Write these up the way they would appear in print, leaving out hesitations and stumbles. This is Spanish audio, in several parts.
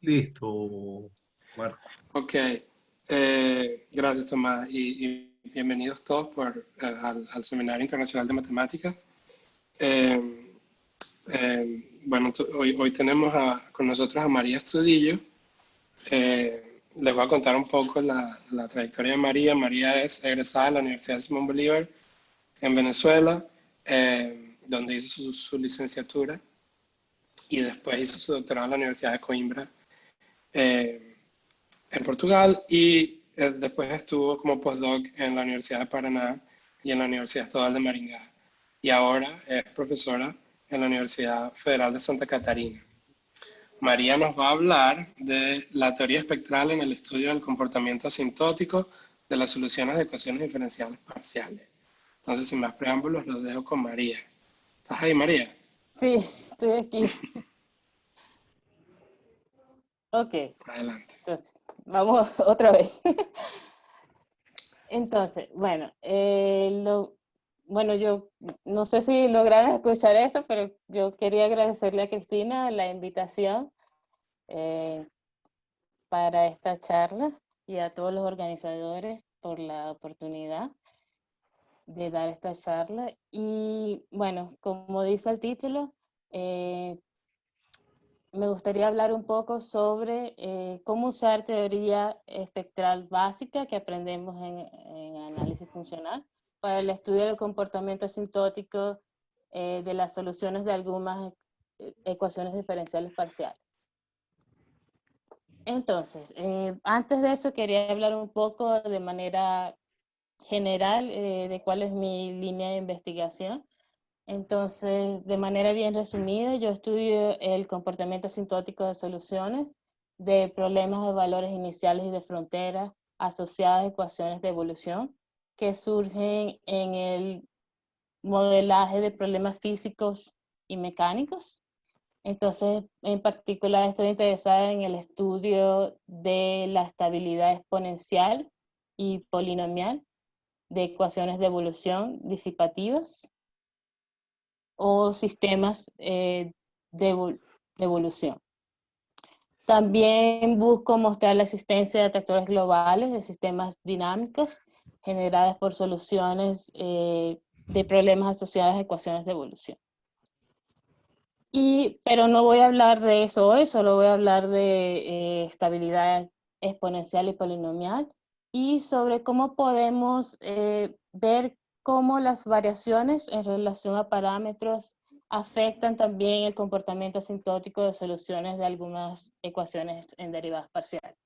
Listo, Marco. Ok, gracias Tomás y bienvenidos todos al Seminario Internacional de Matemáticas. Eh, bueno, hoy tenemos con nosotros a María Estudillo. Les voy a contar un poco la trayectoria de María. María es egresada de la Universidad de Simón Bolívar en Venezuela, donde hizo su licenciatura y después hizo su doctorado en la Universidad de Coimbra en Portugal y después estuvo como postdoc en la Universidad de Paraná y en la Universidad Estatal de Maringá. Y ahora es profesora en la Universidad Federal de Santa Catarina. María nos va a hablar de la teoría espectral en el estudio del comportamiento asintótico de las soluciones de ecuaciones diferenciales parciales. Entonces, sin más preámbulos, los dejo con María. ¿Estás ahí, María? Sí, estoy aquí. Ok, Adelante. entonces, vamos otra vez. Entonces, bueno, bueno, yo no sé si lograron escuchar esto, pero yo quería agradecerle a Cristina la invitación eh, para esta charla y a todos los organizadores por la oportunidad de dar esta charla. Y bueno, como dice el título, me gustaría hablar un poco sobre cómo usar teoría espectral básica que aprendemos en análisis funcional para el estudio del comportamiento asintótico de las soluciones de algunas ecuaciones diferenciales parciales. Entonces, antes de eso quería hablar un poco de manera general de cuál es mi línea de investigación. Entonces, de manera bien resumida, yo estudio el comportamiento asintótico de soluciones de problemas de valores iniciales y de frontera asociados a ecuaciones de evolución que surgen en el modelaje de problemas físicos y mecánicos. Entonces, en particular, estoy interesada en el estudio de la estabilidad exponencial y polinomial de ecuaciones de evolución disipativas o sistemas de evolución. También busco mostrar la existencia de atractores globales de sistemas dinámicos generadas por soluciones de problemas asociados a ecuaciones de evolución. Pero no voy a hablar de eso hoy, solo voy a hablar de estabilidad exponencial y polinomial y sobre cómo podemos ver cómo las variaciones en relación a parámetros afectan también el comportamiento asintótico de soluciones de algunas ecuaciones en derivadas parciales.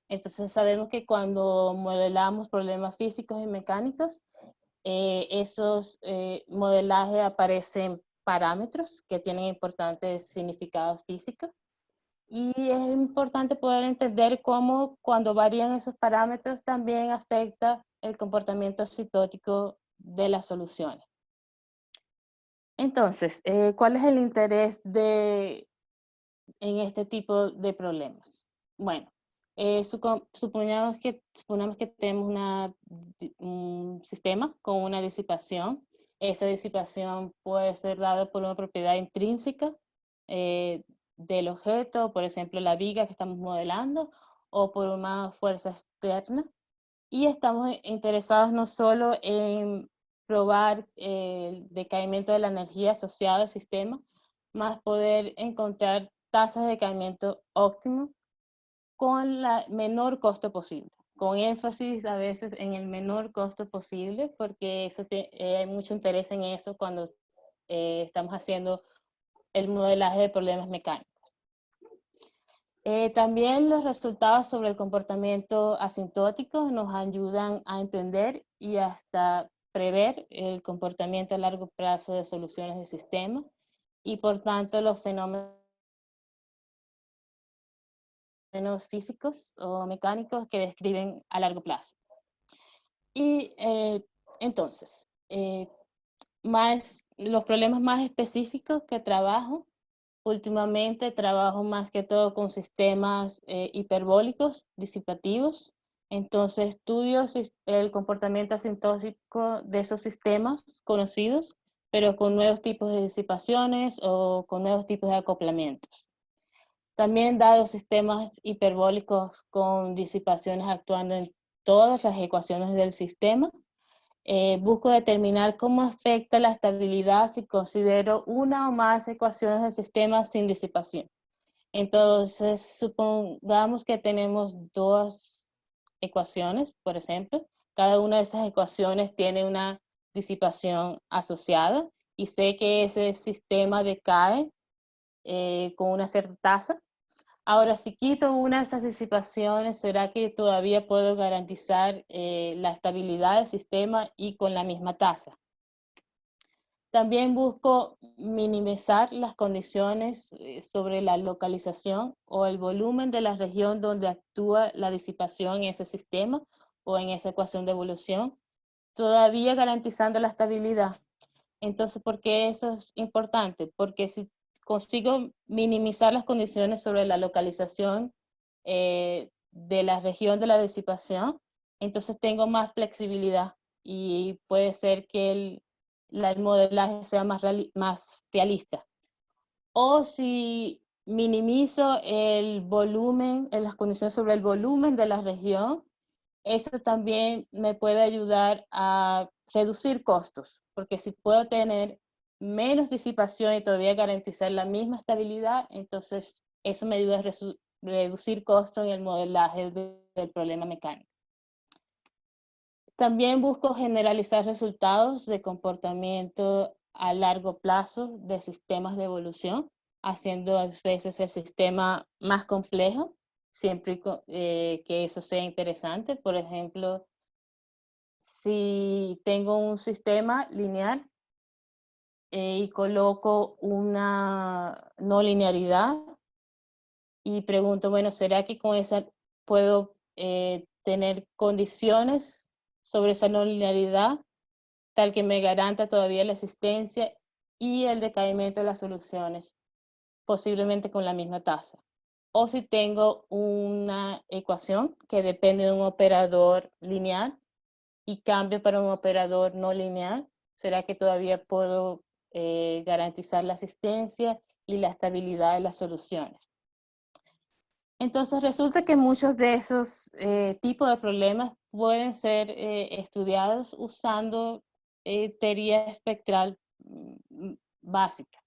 Entonces sabemos que cuando modelamos problemas físicos y mecánicos, esos modelajes aparecen parámetros que tienen importantes significados físicos. Y es importante poder entender cómo cuando varían esos parámetros también afecta el comportamiento asintótico de las soluciones. Entonces, ¿cuál es el interés en este tipo de problemas? Bueno, suponemos que tenemos un sistema con una disipación. Esa disipación puede ser dada por una propiedad intrínseca del objeto, por ejemplo, la viga que estamos modelando, o por una fuerza externa. Y estamos interesados no solo en probar el decaimiento de la energía asociada al sistema, más poder encontrar tasas de decaimiento óptimo con el menor costo posible, con énfasis a veces en el menor costo posible, porque hay mucho interés en eso cuando estamos haciendo el modelaje de problemas mecánicos. También los resultados sobre el comportamiento asintótico nos ayudan a entender y hasta prever el comportamiento a largo plazo de soluciones de sistema y por tanto los fenómenos físicos o mecánicos que describen a largo plazo. Y entonces, los problemas más específicos que trabajo, últimamente trabajo más que todo con sistemas hiperbólicos disipativos. Entonces estudio el comportamiento asintótico de esos sistemas conocidos, pero con nuevos tipos de disipaciones o con nuevos tipos de acoplamientos. También dados sistemas hiperbólicos con disipaciones actuando en todas las ecuaciones del sistema, busco determinar cómo afecta la estabilidad si considero una o más ecuaciones del sistema sin disipación. Entonces, supongamos que tenemos dos ecuaciones, por ejemplo. Cada una de esas ecuaciones tiene una disipación asociada y sé que ese sistema decae con una cierta tasa. Ahora, si quito una de esas disipaciones, ¿será que todavía puedo garantizar la estabilidad del sistema y con la misma tasa? También busco minimizar las condiciones sobre la localización o el volumen de la región donde actúa la disipación en ese sistema o en esa ecuación de evolución, todavía garantizando la estabilidad. Entonces, ¿por qué eso es importante? Porque si consigo minimizar las condiciones sobre la localización de la región de la disipación, entonces tengo más flexibilidad y puede ser que el modelaje sea más realista. O si minimizo el volumen, en las condiciones sobre el volumen de la región, eso también me puede ayudar a reducir costos, porque si puedo tener menos disipación y todavía garantizar la misma estabilidad, entonces eso me ayuda a reducir costos en el modelaje del problema mecánico. También busco generalizar resultados de comportamiento a largo plazo de sistemas de evolución, haciendo a veces el sistema más complejo, siempre que eso sea interesante. Por ejemplo, si tengo un sistema lineal y coloco una no linearidad y pregunto, bueno, ¿será que con esa puedo tener condiciones sobre esa no linearidad tal que me garanta todavía la existencia y el decaimiento de las soluciones, posiblemente con la misma tasa? O si tengo una ecuación que depende de un operador lineal y cambio para un operador no lineal, ¿será que todavía puedo garantizar la asistencia y la estabilidad de las soluciones? Entonces resulta que muchos de esos tipos de problemas pueden ser estudiados usando teoría espectral básica.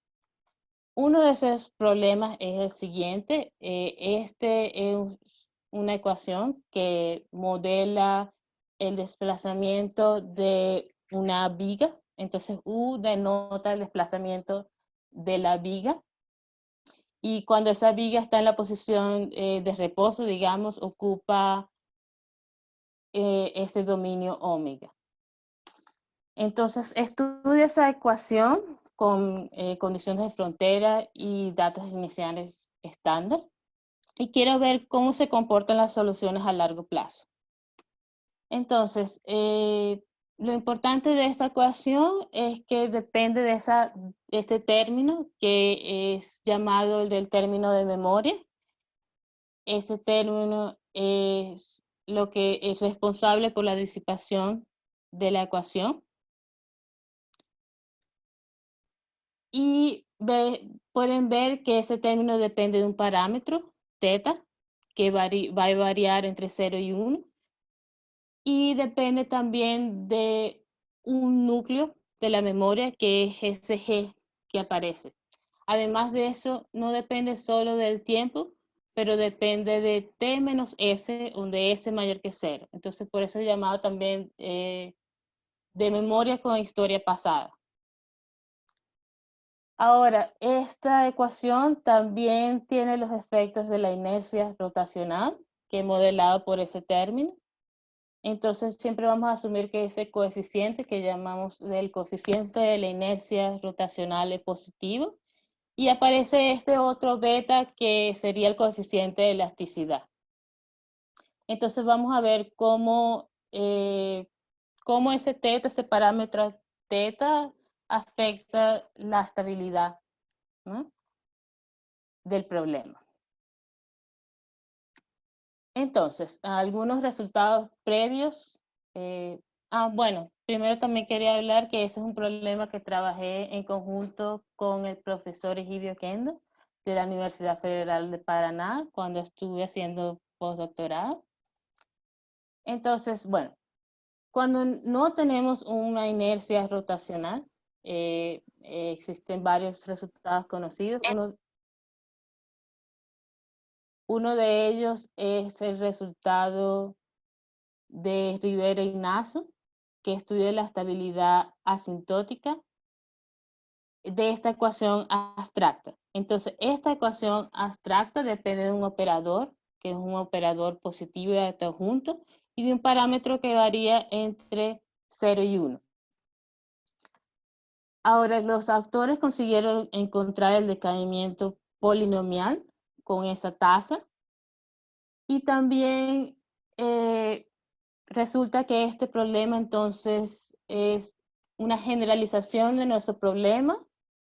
Uno de esos problemas es el siguiente. Este es una ecuación que modela el desplazamiento de una viga. Entonces, U denota el desplazamiento de la viga. Y cuando esa viga está en la posición de reposo, digamos, ocupa este dominio omega. Entonces, estudia esa ecuación con condiciones de frontera y datos iniciales estándar. Y quiero ver cómo se comportan las soluciones a largo plazo. Entonces, lo importante de esta ecuación es que depende de este término que es llamado el del término de memoria. Ese término es lo que es responsable por la disipación de la ecuación. Y pueden ver que ese término depende de un parámetro, θ, que va a variar entre 0 y 1. Y depende también de un núcleo de la memoria, que es ese G que aparece. Además de eso, no depende solo del tiempo, pero depende de t menos s, donde s mayor que 0. Entonces, por eso es llamado también de memoria con historia pasada. Ahora, esta ecuación también tiene los efectos de la inercia rotacional, que he modelado por ese término. Entonces, siempre vamos a asumir que ese coeficiente que llamamos del coeficiente de la inercia rotacional es positivo. Y aparece este otro beta que sería el coeficiente de elasticidad. Entonces, vamos a ver cómo ese θ, ese parámetro θ, afecta la estabilidad, ¿no?, del problema. Entonces, algunos resultados previos. Bueno, primero también quería hablar que ese es un problema que trabajé en conjunto con el profesor Egidio Kendo. de la Universidad Federal de Paraná cuando estuve haciendo postdoctorado. Entonces, bueno, cuando no tenemos una inercia rotacional, existen varios resultados conocidos. Uno de ellos es el resultado de Rivera y Nasso, que estudia la estabilidad asintótica de esta ecuación abstracta. Entonces, esta ecuación abstracta depende de un operador, que es un operador positivo y adjunto, y de un parámetro que varía entre 0 y 1. Ahora, los autores consiguieron encontrar el decaimiento polinomial con esa tasa, y también resulta que este problema entonces es una generalización de nuestro problema,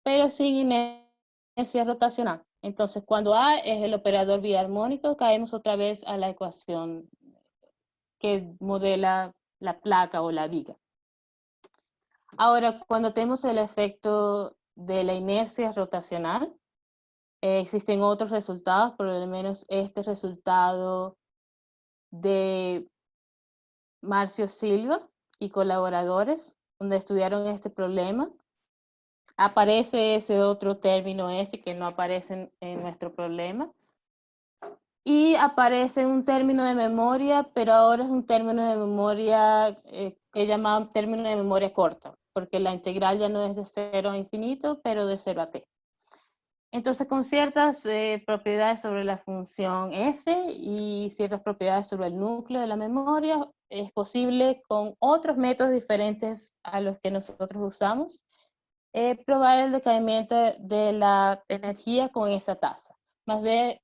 pero sin inercia rotacional. Entonces, cuando A es el operador biarmónico, caemos otra vez a la ecuación que modela la placa o la viga. Ahora, cuando tenemos el efecto de la inercia rotacional, existen otros resultados, por lo menos este resultado de Marcio Silva y colaboradores, donde estudiaron este problema. Aparece ese otro término F que no aparece en nuestro problema. Y aparece un término de memoria, pero ahora es un término de memoria que llaman término de memoria corta, porque la integral ya no es de 0 a infinito, pero de 0 a t. Entonces, con ciertas propiedades sobre la función f y ciertas propiedades sobre el núcleo de la memoria, es posible con otros métodos diferentes a los que nosotros usamos, probar el decaimiento de la energía con esa tasa. Más bien,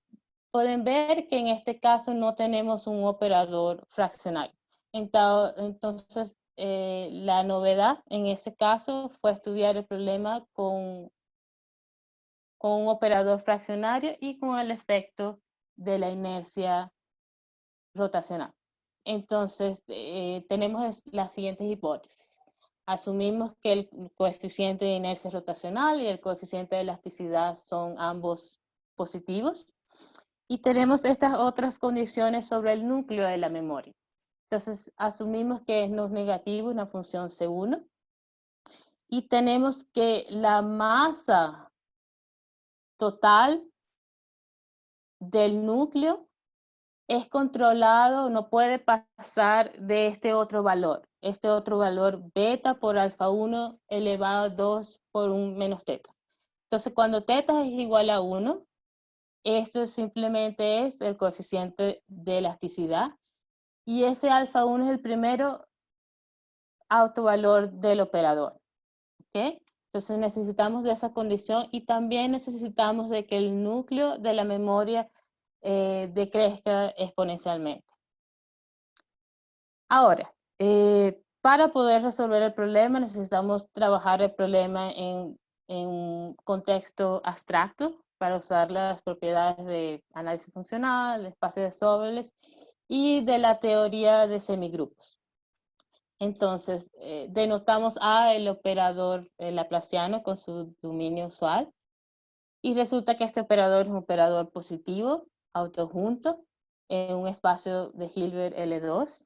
pueden ver que en este caso no tenemos un operador fraccionario. Entonces, la novedad en ese caso fue estudiar el problema con un operador fraccionario y con el efecto de la inercia rotacional. Entonces, tenemos las siguientes hipótesis. Asumimos que el coeficiente de inercia rotacional y el coeficiente de elasticidad son ambos positivos. Y tenemos estas otras condiciones sobre el núcleo de la memoria. Entonces, asumimos que no es negativo una función C1. Y tenemos que la masa total del núcleo es controlado, no puede pasar de este otro valor beta por alfa 1 elevado a 2 por un menos teta. Entonces, cuando teta es igual a 1, esto simplemente es el coeficiente de elasticidad, y ese alfa 1 es el primero autovalor del operador. ¿Okay? Entonces necesitamos de esa condición, y también necesitamos de que el núcleo de la memoria decrezca exponencialmente. Ahora, para poder resolver el problema necesitamos trabajar el problema en un contexto abstracto para usar las propiedades de análisis funcional, de espacio de Sobolev y de la teoría de semigrupos. Entonces, denotamos A el operador laplaciano con su dominio usual, y resulta que este operador es un operador positivo, autojunto, en un espacio de Hilbert L2,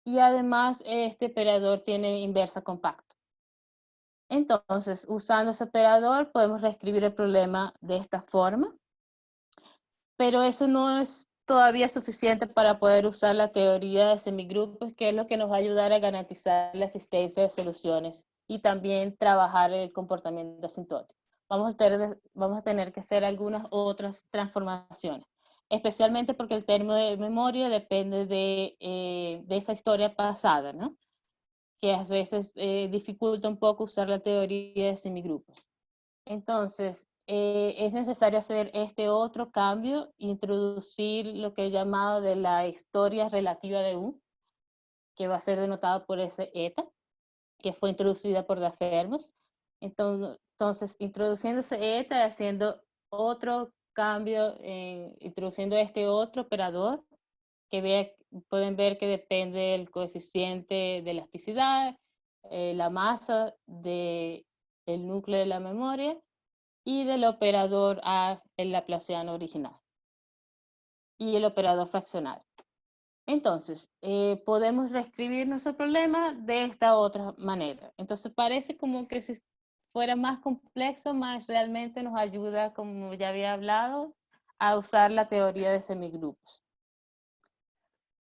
y además este operador tiene inversa compacto. Entonces, usando ese operador podemos reescribir el problema de esta forma, pero eso no es todavía suficiente para poder usar la teoría de semigrupos, que es lo que nos va a ayudar a garantizar la existencia de soluciones y también trabajar el comportamiento asintótico. Vamos a tener que hacer algunas otras transformaciones, especialmente porque el término de memoria depende de esa historia pasada, ¿no? Que a veces dificulta un poco usar la teoría de semigrupos. Entonces, es necesario hacer este otro cambio, introducir lo que he llamado de la historia relativa de U, que va a ser denotado por ese eta, que fue introducida por Da Fermos. Entonces, introduciendo ese eta, haciendo otro cambio, introduciendo este otro operador, que pueden ver que depende del coeficiente de elasticidad, la masa del núcleo de la memoria, y del operador A el laplaciano original y el operador fraccionario. Entonces, podemos reescribir nuestro problema de esta otra manera. Entonces, parece como que si fuera más complejo, más realmente nos ayuda, como ya había hablado, a usar la teoría de semigrupos.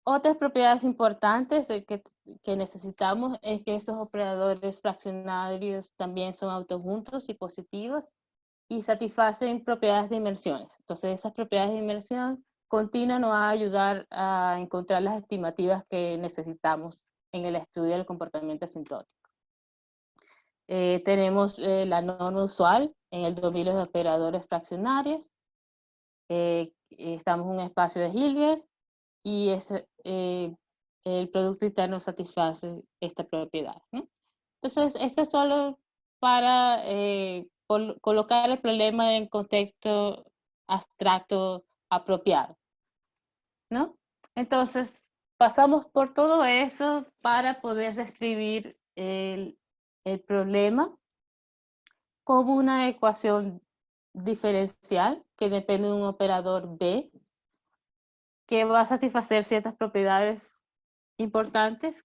Otras propiedades importantes que necesitamos es que esos operadores fraccionarios también son autojuntos y positivos y satisfacen propiedades de inmersiones. Entonces, esas propiedades de inmersión continua nos va a ayudar a encontrar las estimativas que necesitamos en el estudio del comportamiento asintótico. Tenemos la norma usual en el dominio de operadores fraccionarios. Estamos en un espacio de Hilbert y el producto interno satisface esta propiedad, ¿no? Entonces, esto es solo para colocar el problema en contexto abstracto apropiado, ¿no? Entonces, pasamos por todo eso para poder describir el problema como una ecuación diferencial que depende de un operador B que va a satisfacer ciertas propiedades importantes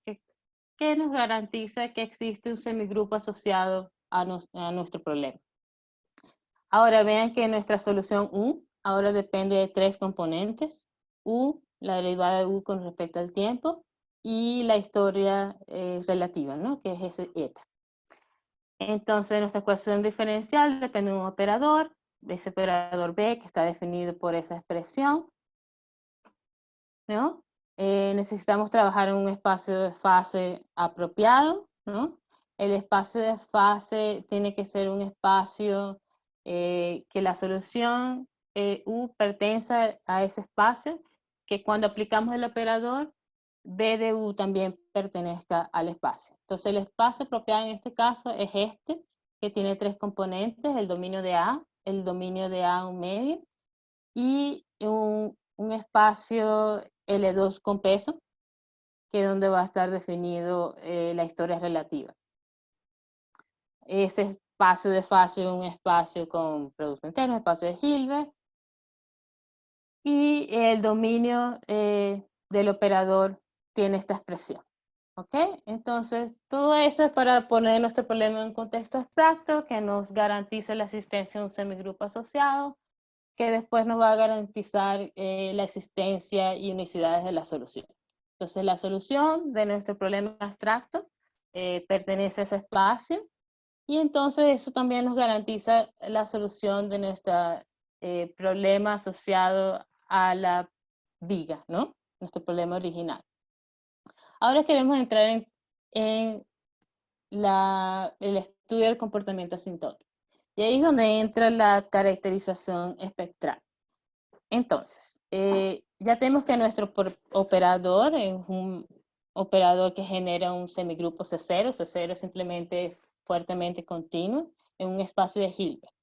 que nos garantiza que existe un semigrupo asociado a nuestro problema. Ahora vean que nuestra solución U ahora depende de tres componentes. U, la derivada de U con respecto al tiempo, y la historia relativa, ¿no? Que es ese eta. Entonces nuestra ecuación diferencial depende de un operador, de ese operador B que está definido por esa expresión, ¿no? Necesitamos trabajar en un espacio de fase apropiado, ¿no? El espacio de fase tiene que ser un espacio que la solución U pertenece a ese espacio, que cuando aplicamos el operador, B de U también pertenezca al espacio. Entonces el espacio apropiado en este caso es este, que tiene tres componentes, el dominio de A un medio, y un espacio L2 con peso, que es donde va a estar definido la historia relativa. Ese espacio de fase es un espacio con producto interno, espacio de Hilbert, y el dominio del operador tiene esta expresión. ¿Ok? Entonces, todo eso es para poner nuestro problema en un contexto abstracto que nos garantice la existencia de un semigrupo asociado, que después nos va a garantizar la existencia y unicidades de la solución. Entonces, la solución de nuestro problema abstracto pertenece a ese espacio, y entonces eso también nos garantiza la solución de nuestro problema asociado a la viga, ¿no? Nuestro problema original. Ahora queremos entrar en el estudio del comportamiento asintótico. Y ahí es donde entra la caracterización espectral. Entonces, ya tenemos que nuestro operador es un operador que genera un semigrupo C0. C0 es simplemente fuertemente continuo en un espacio de Hilbert.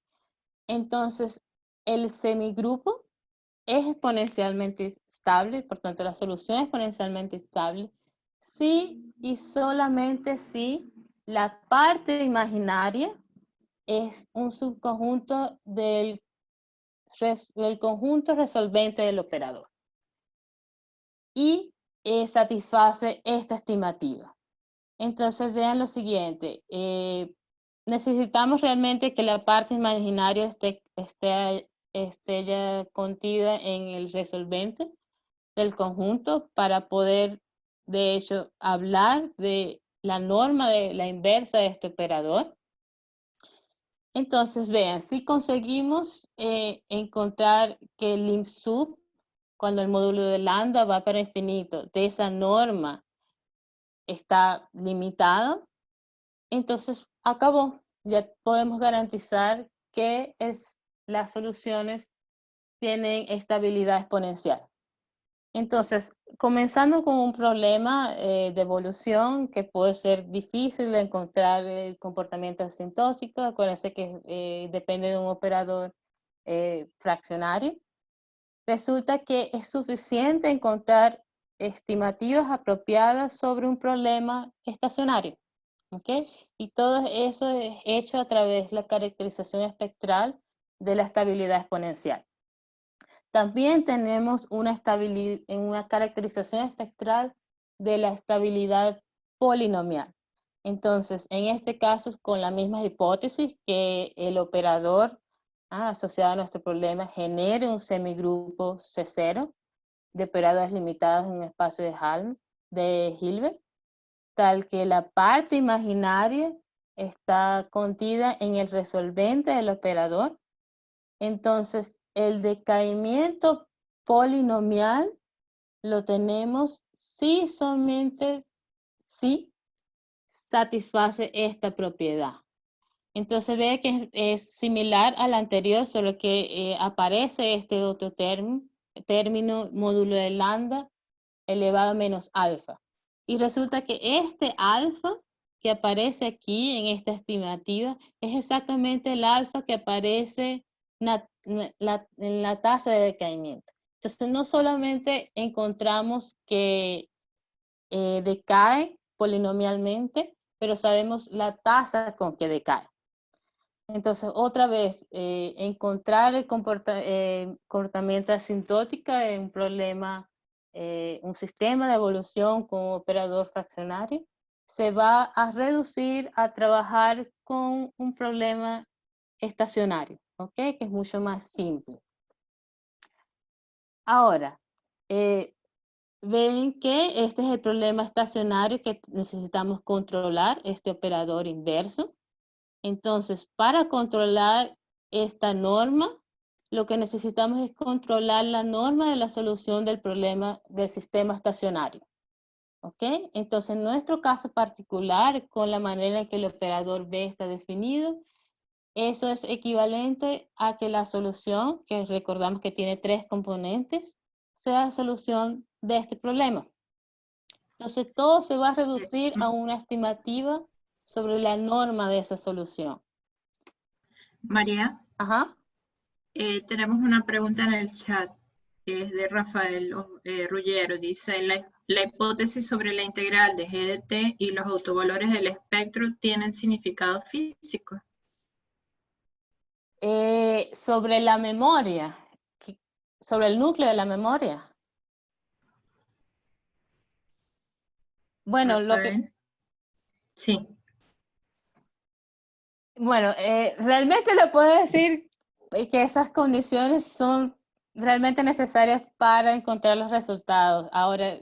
Entonces, el semigrupo es exponencialmente estable, por tanto la solución es exponencialmente estable si y solamente si la parte imaginaria es un subconjunto del conjunto resolvente del operador y satisface esta estimativa. Entonces vean lo siguiente, necesitamos realmente que la parte imaginaria esté ya contida en el resolvente del conjunto para poder, de hecho, hablar de la norma de la inversa de este operador. Entonces, vean, si conseguimos encontrar que el lim sub, cuando el módulo de lambda va para infinito, de esa norma está limitado, entonces acabó. Ya podemos garantizar que las soluciones tienen estabilidad exponencial. Entonces, comenzando con un problema de evolución que puede ser difícil de encontrar el comportamiento asintótico, acuérdense que depende de un operador fraccionario. Resulta que es suficiente encontrar estimativas apropiadas sobre un problema estacionario. ¿Ok? Y todo eso es hecho a través de la caracterización espectral de la estabilidad exponencial. También tenemos una caracterización espectral de la estabilidad polinomial. Entonces, en este caso, con la misma hipótesis que el operador asociado a nuestro problema genere un semigrupo C0 de operadores limitados en un espacio de Hilbert, tal que la parte imaginaria está contida en el resolvente del operador. Entonces, el decaimiento polinomial lo tenemos si solamente si satisface esta propiedad. Entonces ve que es similar al anterior, solo que aparece este otro término módulo de lambda elevado a menos alfa. Y resulta que este alfa que aparece aquí en esta estimativa es exactamente el alfa que aparece en la tasa de decaimiento. Entonces no solamente encontramos que decae polinomialmente, pero sabemos la tasa con que decae. Entonces, otra vez, encontrar el comportamiento asintótico es un problema, un sistema de evolución con operador fraccionario, se va a reducir a trabajar con un problema estacionario, ¿ok? Que es mucho más simple. Ahora, ven que este es el problema estacionario que necesitamos controlar, este operador inverso. Entonces, para controlar esta norma, lo que necesitamos es controlar la norma de la solución del problema del sistema estacionario. ¿Ok? Entonces, en nuestro caso particular, con la manera en que el operador B está definido, eso es equivalente a que la solución, que recordamos que tiene 3 componentes, sea la solución de este problema. Entonces, todo se va a reducir a una estimativa sobre la norma de esa solución. María, Ajá. tenemos una pregunta en el chat, es de Rafael Rullero, dice, la hipótesis sobre la integral de G de t y los autovalores del espectro tienen significado físico. Sobre la memoria, sobre el núcleo de la memoria. Bueno, Rafael. Sí. Bueno, realmente le puedo decir que esas condiciones son realmente necesarias para encontrar los resultados. Ahora,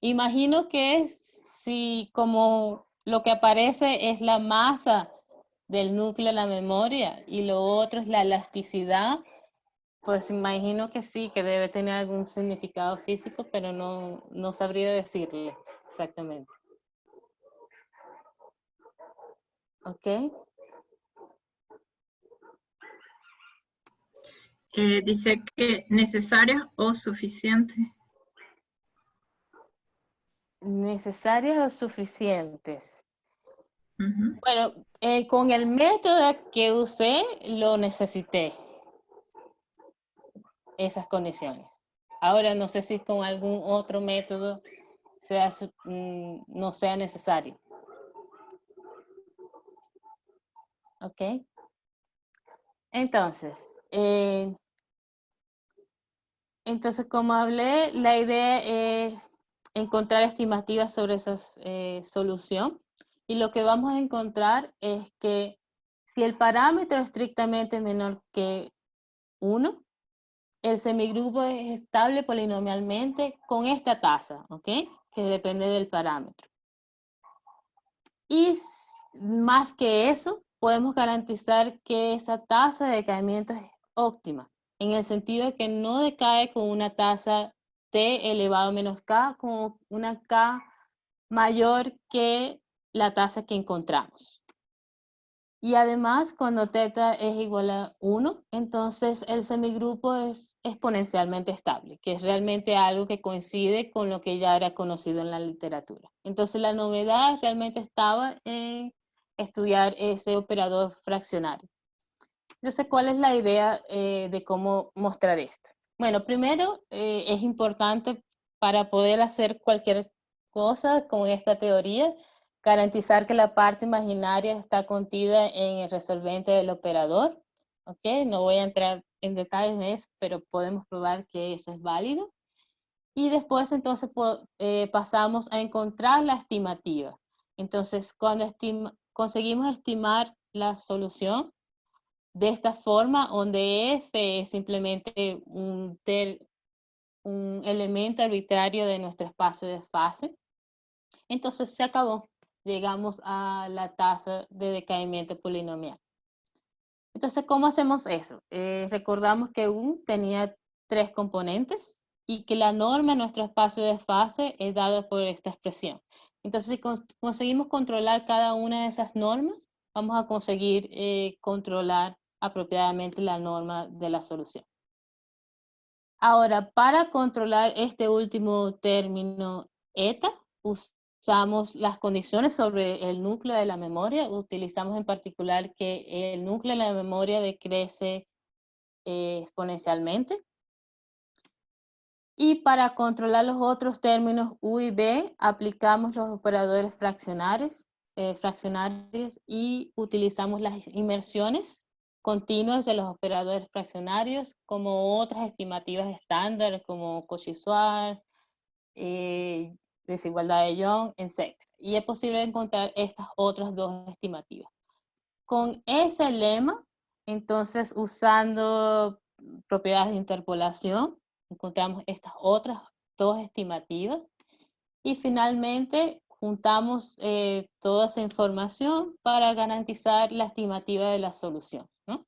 imagino que si como lo que aparece es la masa del núcleo de la memoria y lo otro es la elasticidad, pues imagino que sí, que debe tener algún significado físico, pero no sabría decirle exactamente. ¿Ok? Dice que necesarias o suficientes. Necesarias o suficientes. Uh-huh. Bueno, con el método que usé, lo necesité. Esas condiciones. Ahora no sé si con algún otro método no sea necesario. ¿Ok? Entonces, como hablé, la idea es encontrar estimativas sobre esa solución. Y lo que vamos a encontrar es que si el parámetro es estrictamente menor que 1, el semigrupo es estable polinomialmente con esta tasa, ¿ok? Que depende del parámetro. Y más que eso, podemos garantizar que esa tasa de decaimiento es óptima, en el sentido de que no decae con una tasa t elevado a menos k, con una k mayor que la tasa que encontramos. Y además, cuando teta es igual a 1, entonces el semigrupo es exponencialmente estable, que es realmente algo que coincide con lo que ya era conocido en la literatura. Entonces la novedad realmente estaba en estudiar ese operador fraccionario. Entonces, ¿cuál es la idea de cómo mostrar esto? Bueno, primero es importante para poder hacer cualquier cosa con esta teoría, garantizar que la parte imaginaria está contida en el resolvente del operador. ¿ok? No voy a entrar en detalles de eso, pero podemos probar que eso es válido. Y después entonces pasamos a encontrar la estimativa. Entonces, cuando conseguimos estimar la solución de esta forma, donde F es simplemente un elemento arbitrario de nuestro espacio de fase, entonces se acabó. Llegamos a la tasa de decaimiento polinomial. Entonces, ¿cómo hacemos eso? Recordamos que U tenía 3 componentes y que la norma en nuestro espacio de fase es dada por esta expresión. Entonces, si conseguimos controlar cada una de esas normas, vamos a conseguir controlar apropiadamente la norma de la solución. Ahora, para controlar este último término eta, usamos las condiciones sobre el núcleo de la memoria. Utilizamos en particular que el núcleo de la memoria decrece exponencialmente. Y para controlar los otros términos U y B, aplicamos los operadores fraccionarios y utilizamos las inmersiones continuas de los operadores fraccionarios como otras estimativas estándar como Cauchy-Schwarz, desigualdad de Young, etc. Y es posible encontrar estas otras 2 estimativas. Con ese lema, entonces usando propiedades de interpolación, encontramos estas otras 2 estimativas y finalmente juntamos toda esa información para garantizar la estimativa de la solución, ¿no?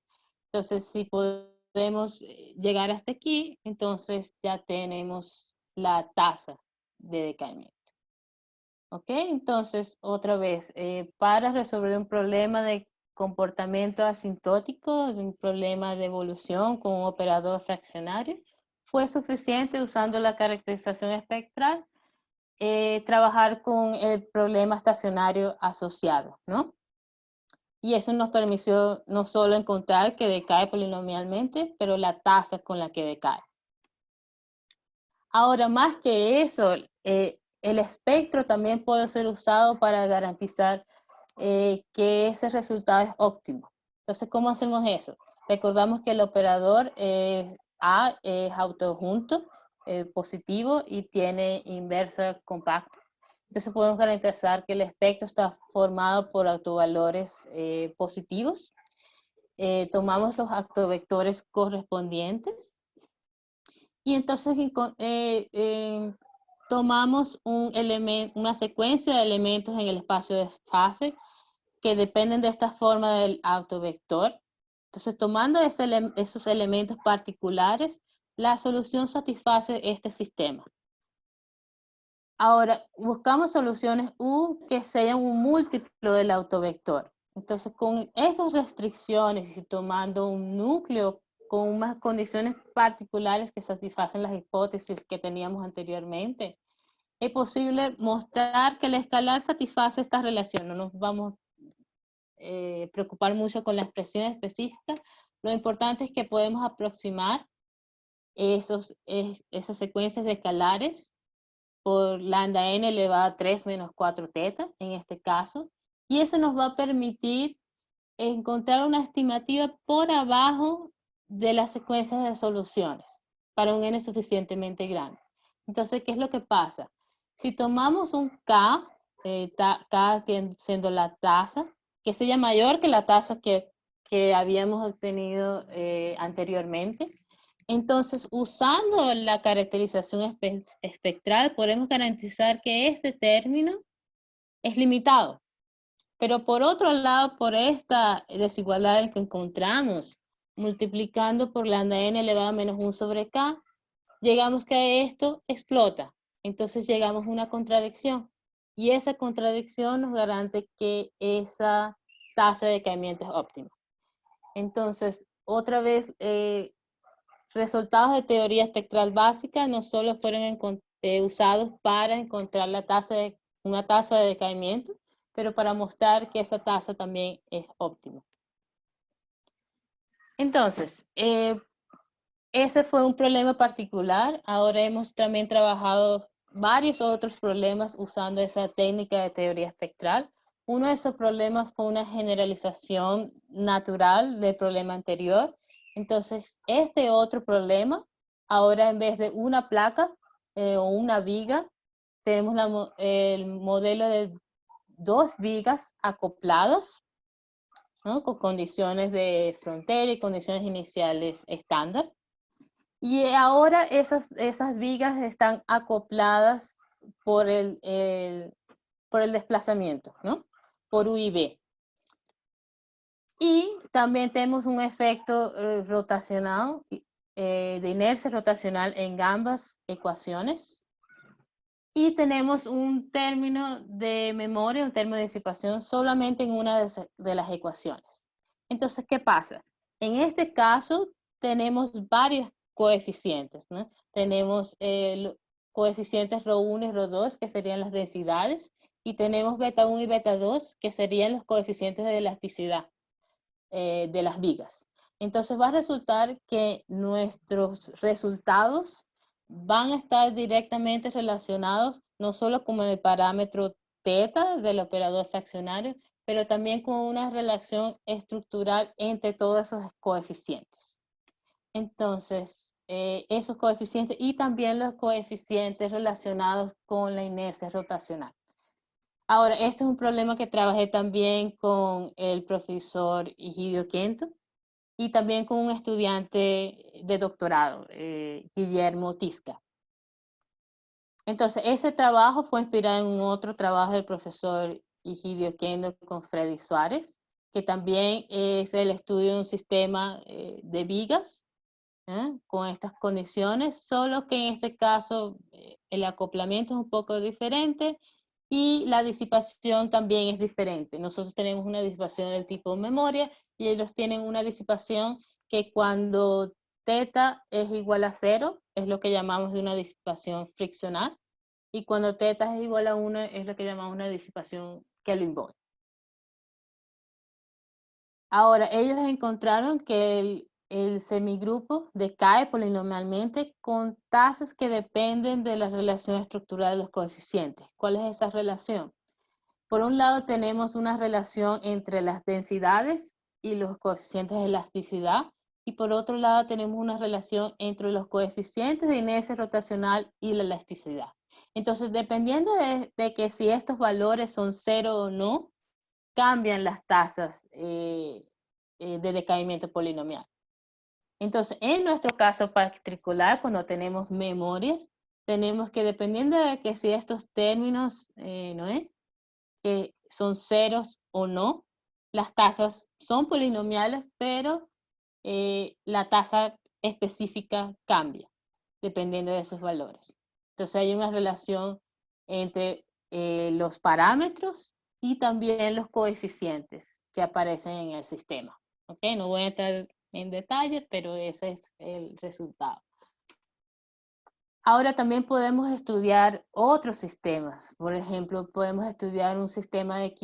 Entonces, si podemos llegar hasta aquí, entonces ya tenemos la tasa de decaimiento. ¿Ok? Entonces, otra vez, para resolver un problema de comportamiento asintótico, un problema de evolución con un operador fraccionario, fue suficiente usando la caracterización espectral trabajar con el problema estacionario asociado, ¿no? Y eso nos permitió no solo encontrar que decae polinomialmente, pero la tasa con la que decae. Ahora, más que eso, el espectro también puede ser usado para garantizar que ese resultado es óptimo. Entonces, ¿cómo hacemos eso? Recordamos que el operador A es autojunto, positivo y tiene inversa compacta. Entonces podemos garantizar que el espectro está formado por autovalores positivos. Tomamos los autovectores correspondientes y entonces tomamos una secuencia de elementos en el espacio de fase que dependen de esta forma del autovector. Entonces, tomando esos elementos particulares, la solución satisface este sistema. Ahora, buscamos soluciones U que sean un múltiplo del autovector. Entonces, con esas restricciones y tomando un núcleo con unas condiciones particulares que satisfacen las hipótesis que teníamos anteriormente, es posible mostrar que el escalar satisface esta relación. No nos vamos a preocupar mucho con la expresión específica. Lo importante es que podemos aproximar esas secuencias de escalares por lambda n elevado a 3 menos 4 teta, en este caso, y eso nos va a permitir encontrar una estimativa por abajo de las secuencias de soluciones para un n suficientemente grande. Entonces, ¿qué es lo que pasa? Si tomamos un K, K siendo la tasa, que sea mayor que la tasa que habíamos obtenido anteriormente, entonces, usando la caracterización espectral, podemos garantizar que este término es limitado. Pero por otro lado, por esta desigualdad que encontramos, multiplicando por lambda n elevado a menos 1 sobre k, llegamos que esto explota. Entonces llegamos a una contradicción. Y esa contradicción nos garantiza que esa tasa de decaimiento es óptima. Entonces, otra vez, resultados de teoría espectral básica no solo fueron usados para encontrar una tasa de decaimiento, pero para mostrar que esa tasa también es óptima. Entonces, ese fue un problema particular. Ahora hemos también trabajado varios otros problemas usando esa técnica de teoría espectral. uno de esos problemas fue una generalización natural del problema anterior. Entonces, este otro problema, ahora en vez de una placa o una viga, tenemos el modelo de 2 vigas acopladas, ¿no? Con condiciones de frontera y condiciones iniciales estándar. Y ahora esas vigas están acopladas por el desplazamiento, ¿no? Por U y V. Y también tenemos un efecto rotacional, de inercia rotacional en ambas ecuaciones. Y tenemos un término de memoria, un término de disipación solamente en una de las ecuaciones. Entonces, ¿qué pasa? En este caso tenemos varios coeficientes, ¿no? Tenemos coeficientes ρ1 y ρ2, que serían las densidades, y tenemos beta 1 y beta 2, que serían los coeficientes de elasticidad de las vigas. Entonces va a resultar que nuestros resultados van a estar directamente relacionados no solo con el parámetro teta del operador fraccionario, pero también con una relación estructural entre todos esos coeficientes. Entonces, esos coeficientes y también los coeficientes relacionados con la inercia rotacional. Ahora, este es un problema que trabajé también con el profesor Hidio Kento y también con un estudiante de doctorado, Guillermo Tisca. Entonces, ese trabajo fue inspirado en un otro trabajo del profesor Hidio Kento con Freddy Suárez, que también es el estudio de un sistema de vigas con estas condiciones, solo que en este caso el acoplamiento es un poco diferente y la disipación también es diferente. Nosotros tenemos una disipación del tipo memoria y ellos tienen una disipación que cuando teta es igual a 0, es lo que llamamos de una disipación friccional, y cuando teta es igual a 1 es lo que llamamos una disipación Kelvin-Bond. Ahora, ellos encontraron que el semigrupo decae polinomialmente con tasas que dependen de la relación estructural de los coeficientes. ¿Cuál es esa relación? Por un lado tenemos una relación entre las densidades y los coeficientes de elasticidad, y por otro lado tenemos una relación entre los coeficientes de inercia rotacional y la elasticidad. Entonces, dependiendo de que si estos valores son 0 o no, cambian las tasas de decaimiento polinomial. Entonces, en nuestro caso particular, cuando tenemos memorias, tenemos que, dependiendo de que si estos términos que son ceros o no, las tasas son polinomiales, pero la tasa específica cambia, dependiendo de esos valores. Entonces, hay una relación entre los parámetros y también los coeficientes que aparecen en el sistema. ¿Ok? No voy a entrar en detalle, pero ese es el resultado. Ahora también podemos estudiar otros sistemas. Por ejemplo, podemos estudiar un sistema de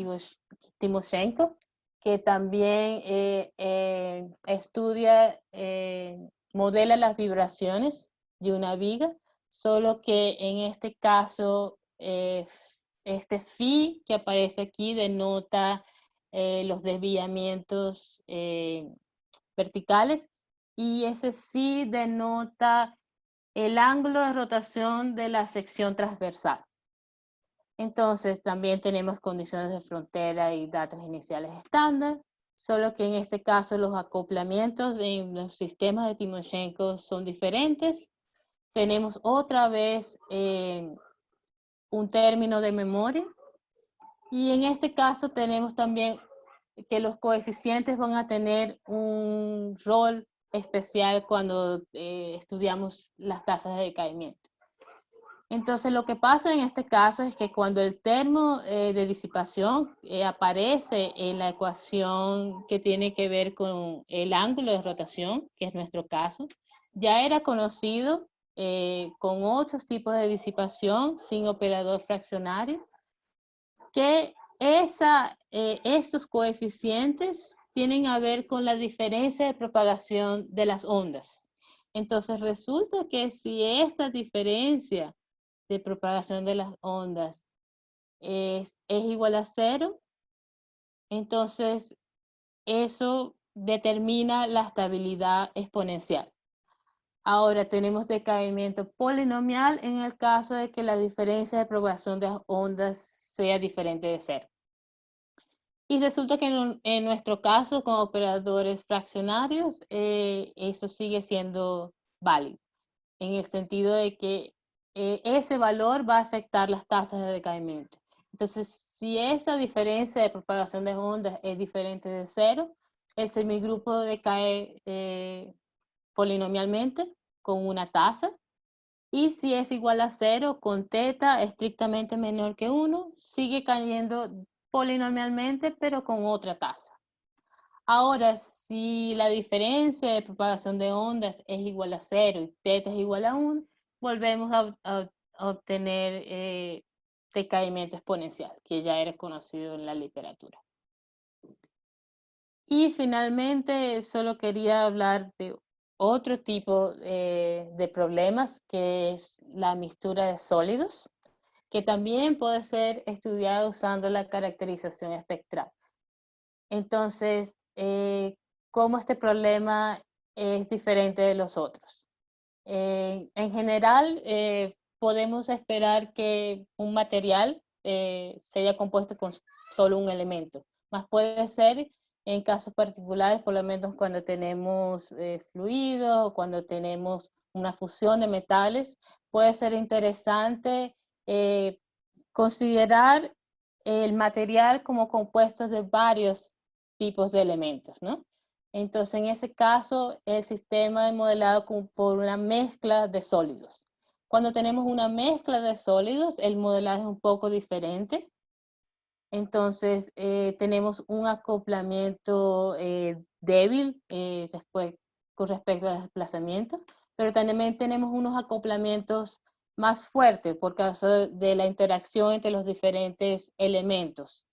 Timoshenko, que también modela las vibraciones de una viga, solo que en este caso, este phi que aparece aquí denota los desviamientos verticales, y ese sí denota el ángulo de rotación de la sección transversal. Entonces también tenemos condiciones de frontera y datos iniciales estándar, solo que en este caso los acoplamientos en los sistemas de Timoshenko son diferentes. Tenemos otra vez un término de memoria, y en este caso tenemos también que los coeficientes van a tener un rol especial cuando estudiamos las tasas de decaimiento. Entonces, lo que pasa en este caso es que cuando el termo de disipación aparece en la ecuación que tiene que ver con el ángulo de rotación, que es nuestro caso, ya era conocido con otros tipos de disipación sin operador fraccionario, que estos coeficientes tienen a ver con la diferencia de propagación de las ondas. Entonces resulta que si esta diferencia de propagación de las ondas es igual a 0, Entonces, eso determina la estabilidad exponencial. Ahora tenemos decaimiento polinomial en el caso de que la diferencia de propagación de ondas sea diferente de cero. Y resulta que en nuestro caso, con operadores fraccionarios, eso sigue siendo válido, en el sentido de que ese valor va a afectar las tasas de decaimiento. Entonces, si esa diferencia de propagación de ondas es diferente de cero, el semigrupo decae polinomialmente con una tasa, y si es igual a 0 con teta estrictamente menor que 1, sigue cayendo polinomialmente pero con otra tasa. Ahora, si la diferencia de propagación de ondas es igual a 0 y teta es igual a 1, volvemos a obtener decaimiento exponencial, que ya era conocido en la literatura. Y finalmente, solo quería hablar de otro tipo de problemas, que es la mixtura de sólidos, que también puede ser estudiado usando la caracterización espectral. Entonces, ¿cómo este problema es diferente de los otros? En general, podemos esperar que un material se haya compuesto con solo un elemento, más puede ser en casos particulares, por lo menos cuando tenemos fluidos o cuando tenemos una fusión de metales, puede ser interesante considerar el material como compuesto de varios tipos de elementos, ¿no? Entonces, en ese caso, el sistema es modelado por una mezcla de sólidos. Cuando tenemos una mezcla de sólidos, el modelaje es un poco diferente. Entonces, tenemos un acoplamiento débil después con respecto al desplazamiento, pero también tenemos unos acoplamientos más fuertes por causa de la interacción entre los diferentes elementos.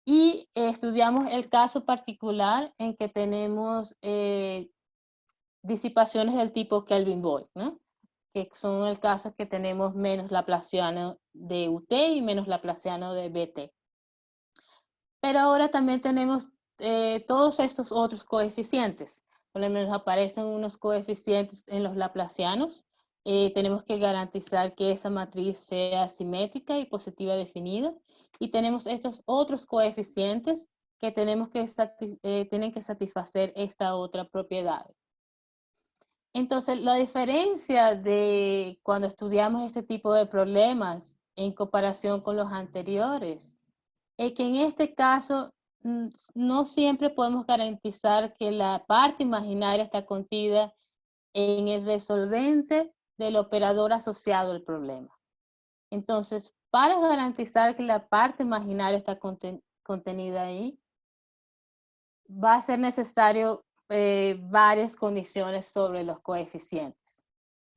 Y estudiamos el caso particular en que tenemos disipaciones del tipo Kelvin-Boyd, ¿no? Que son el caso que tenemos menos laplaciano de UT y menos laplaciano de BT. Pero ahora también tenemos todos estos otros coeficientes. Por lo menos aparecen unos coeficientes en los laplacianos. Tenemos que garantizar que esa matriz sea simétrica y positiva definida. Y tenemos estos otros coeficientes que tenemos que tienen que satisfacer esta otra propiedad. Entonces, la diferencia de cuando estudiamos este tipo de problemas en comparación con los anteriores es que en este caso no siempre podemos garantizar que la parte imaginaria está contenida en el resolvente del operador asociado al problema. Entonces, para garantizar que la parte imaginaria está contenida ahí, va a ser necesario varias condiciones sobre los coeficientes,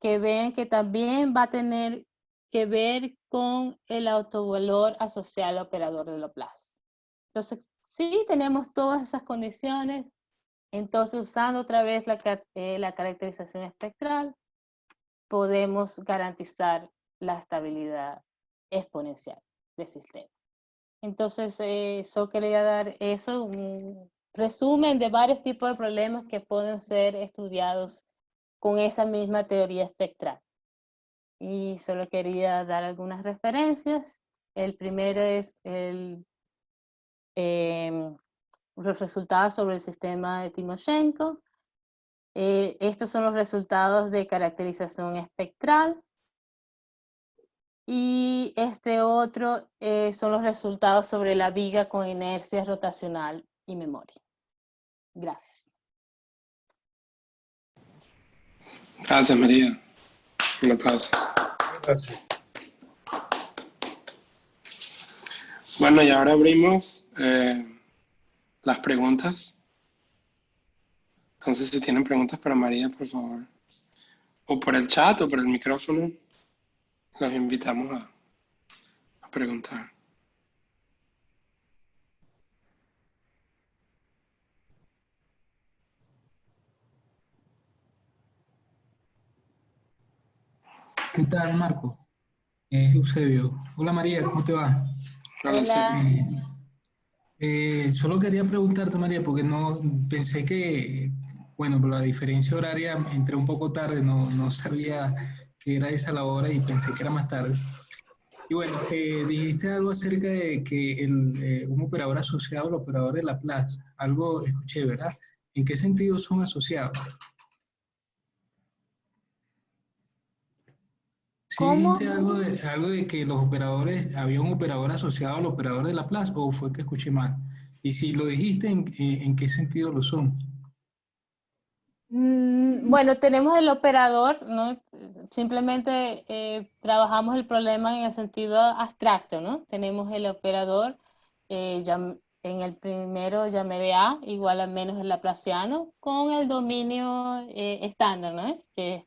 que vean que también va a tener que ver con el autovalor asociado al operador de Laplace. Entonces, si tenemos todas esas condiciones, entonces usando otra vez la caracterización espectral, podemos garantizar la estabilidad exponencial del sistema. Entonces, solo quería dar eso, un resumen de varios tipos de problemas que pueden ser estudiados con esa misma teoría espectral. Y solo quería dar algunas referencias. El primero es los resultados sobre el sistema de Timoshenko. Estos son los resultados de caracterización espectral. Y este otro son los resultados sobre la viga con inercia rotacional y memoria. Gracias. Gracias, María. Un aplauso. Gracias. Bueno, y ahora abrimos las preguntas. Entonces, si tienen preguntas para María, por favor, o por el chat o por el micrófono, los invitamos a preguntar. ¿Qué tal, Marco? Eusebio. Hola, María, ¿cómo te va? Hola, Hola. Sergio. Solo quería preguntarte, María, porque no pensé que, bueno, por la diferencia horaria entré un poco tarde, no sabía que era esa la hora y pensé que era más tarde. Y bueno, dijiste algo acerca de que un operador asociado al operador de la plaza, algo escuché, ¿verdad? ¿En qué sentido son asociados? ¿Sí ¿Cómo? dijiste algo de que los operadores, había un operador asociado al operador de la plaza o fue que escuché mal? Y si lo dijiste, ¿en qué sentido lo son? Bueno, tenemos el operador, ¿no? Simplemente trabajamos el problema en el sentido abstracto, ¿no? Tenemos el operador, en el primero llamé de A igual a menos el laplaciano con el dominio estándar, ¿no? Que es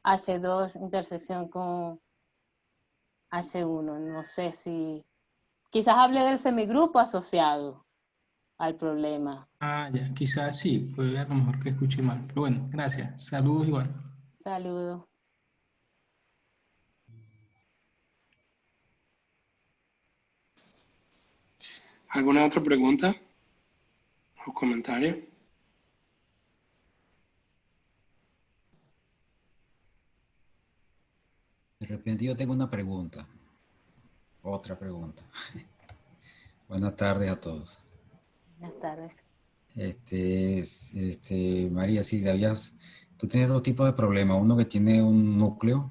H2 intersección con H1. No sé si quizás hable del semigrupo asociado al problema. Ah, ya, quizás sí, fue a lo mejor que escuché mal. Pero bueno, gracias. Saludos igual. Saludos. ¿Alguna otra pregunta o comentario? De repente yo tengo una pregunta, otra pregunta. Buenas tardes a todos. Buenas tardes. María, sí, tú tienes dos tipos de problemas, uno que tiene un núcleo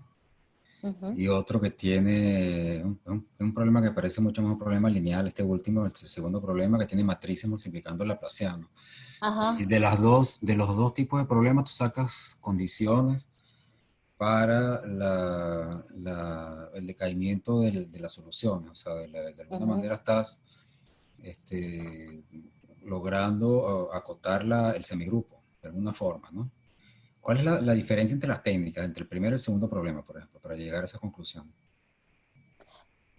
Ujú. y otro que tiene un problema que parece mucho más un problema lineal, este último, el segundo problema que tiene matrices multiplicando el laplaciano. Ajá. Y de los dos tipos de problemas tú sacas condiciones para el decaimiento de la solución. O sea, de alguna Ujú. manera estás logrando acotar el semigrupo, de alguna forma, ¿no? ¿Cuál es la diferencia entre las técnicas, entre el primero y el segundo problema, por ejemplo, para llegar a esa conclusión?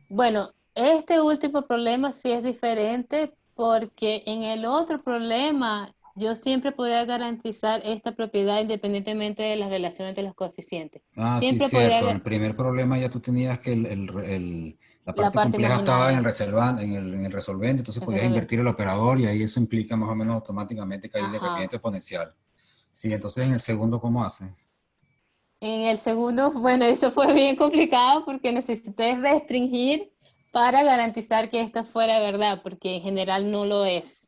Bueno, este último problema sí es diferente porque en el otro problema yo siempre podía garantizar esta propiedad independientemente de las relaciones entre los coeficientes. Ah, sí, Siempre podía cierto. El primer problema ya tú tenías que la la parte parte compleja estaba en imaginaria. en el resolvente, entonces podías Resolver. invertir el operador y ahí eso implica más o menos automáticamente que hay decremento Ajá. exponencial. Sí, entonces en el segundo, ¿cómo haces? En el segundo, bueno, eso fue bien complicado porque necesité restringir para garantizar que esto fuera verdad, porque en general no lo es.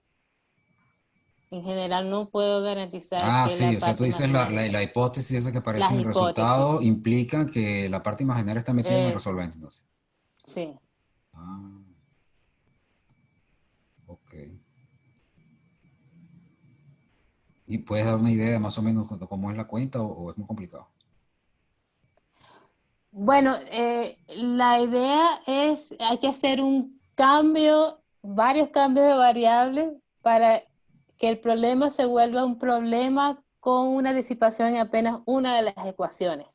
En general no puedo garantizar Ah, que la sí, o sea, tú parte dices imaginaria. la hipótesis esa que aparece Las en el hipótesis. resultado implica que la parte imaginaria está metida en el Eh, resolvente, entonces. sí. Ah, ok. ¿Y puedes dar una idea de más o menos de cómo es la cuenta o es muy complicado? Bueno, la idea es, hay que hacer un cambio, varios cambios de variables para que el problema se vuelva un problema con una disipación en apenas una de las ecuaciones.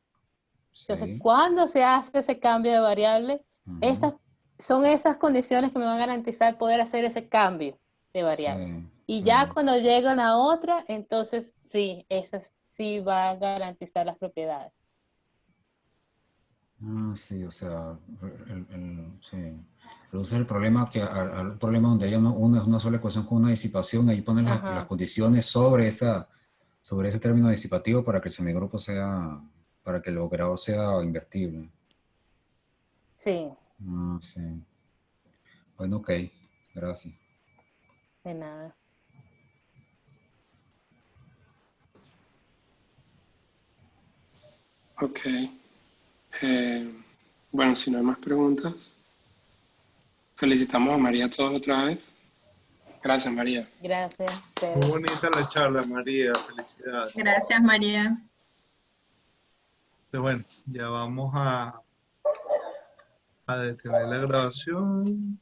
Entonces, Sí. cuando se hace ese cambio de variable, Ujú. estas son esas condiciones que me van a garantizar poder hacer ese cambio de Sí, variable. Y sí. ya cuando llegan a otra, entonces sí, esa sí va a garantizar las propiedades. Ah, sí, o sea, sí. Reduce el problema al problema donde hay una sola ecuación con una disipación, ahí ponen las Ajá, condiciones sobre ese término disipativo para que el semigrupo sea, para que el operador sea invertible. sí, Ah, sí. Bueno, ok, gracias. de nada. Ok. Bueno, si no hay más preguntas, felicitamos a María todos otra vez. Gracias, María. Gracias a Muy ustedes. bonita la charla, María. Felicidades. Gracias, María. Bueno, ya vamos a detener la grabación.